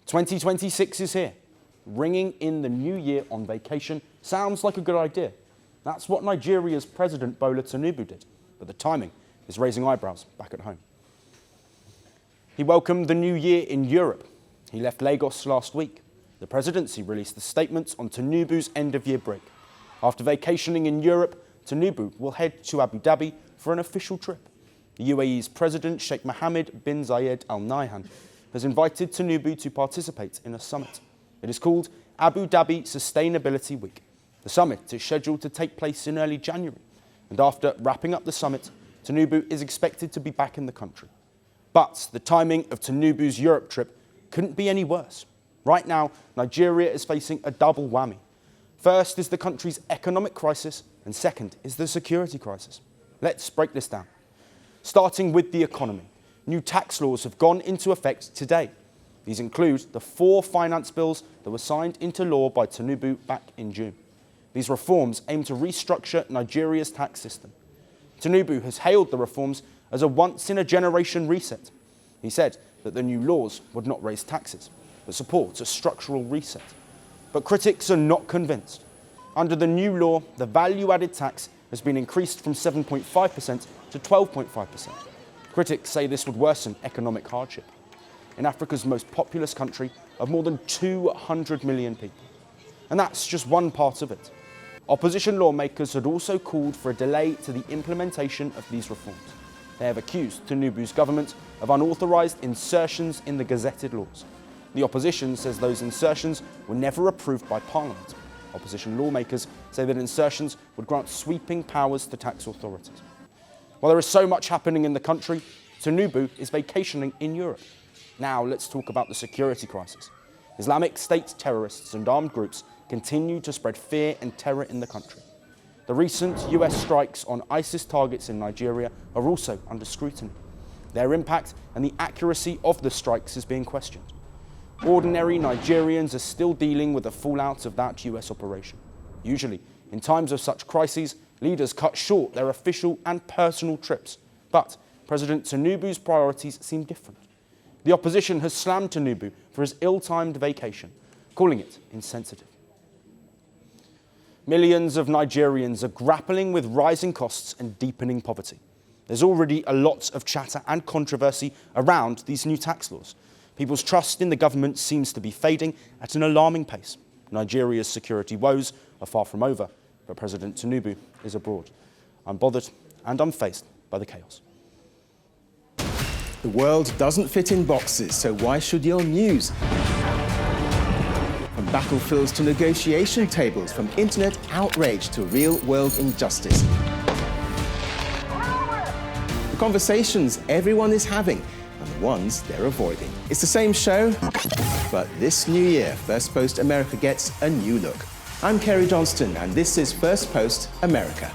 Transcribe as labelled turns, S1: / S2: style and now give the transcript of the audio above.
S1: 2026 is here. Ringing in the new year on vacation sounds like a good idea. That's what Nigeria's President Bola Tinubu did, but the timing is raising eyebrows back at home. He welcomed the new year in Europe. He left Lagos last week. The presidency released the statements on Tinubu's end-of-year break. After vacationing in Europe, Tinubu will head to Abu Dhabi for an official trip. The UAE's President Sheikh Mohammed bin Zayed Al Nahyan has invited Tinubu to participate in a summit. It is called Abu Dhabi Sustainability Week. The summit is scheduled to take place in early January, and after wrapping up the summit, Tinubu is expected to be back in the country. But the timing of Tinubu's Europe trip couldn't be any worse. Right now, Nigeria is facing a double whammy. First is the country's economic crisis, and second is the security crisis. Let's break this down. Starting with the economy, new tax laws have gone into effect today. These include the 4 finance bills that were signed into law by Tinubu back in June. These reforms aim to restructure Nigeria's tax system. Tinubu has hailed the reforms as a once-in-a-generation reset. He said that the new laws would not raise taxes, but support a structural reset. But critics are not convinced. Under the new law, the value-added tax has been increased from 7.5% to 12.5%. Critics say this would worsen economic hardship in Africa's most populous country of more than 200 million people. And that's just one part of it. Opposition lawmakers had also called for a delay to the implementation of these reforms. They have accused Tinubu's government of unauthorised insertions in the gazetted laws. The opposition says those insertions were never approved by Parliament. Opposition lawmakers say that insertions would grant sweeping powers to tax authorities. While there is so much happening in the country, Tinubu is vacationing in Europe. Now let's talk about the security crisis. Islamic State terrorists and armed groups continue to spread fear and terror in the country. The recent US strikes on ISIS targets in Nigeria are also under scrutiny. Their impact and the accuracy of the strikes is being questioned. Ordinary Nigerians are still dealing with the fallout of that US operation. Usually, in times of such crises, leaders cut short their official and personal trips. But President Tinubu's priorities seem different. The opposition has slammed Tinubu for his ill-timed vacation, calling it insensitive. Millions of Nigerians are grappling with rising costs and deepening poverty. There's already a lot of chatter and controversy around these new tax laws. People's trust in the government seems to be fading at an alarming pace. Nigeria's security woes are far from over, but President Tinubu is abroad. I'm bothered and I'm faced by the chaos.
S2: The world doesn't fit in boxes, so why should your news? From battlefields to negotiation tables, from internet outrage to real-world injustice. The conversations everyone is having and the ones they're avoiding. It's the same show, but this new year, Firstpost America gets a new look. I'm Kerry Johnston, and this is Firstpost America.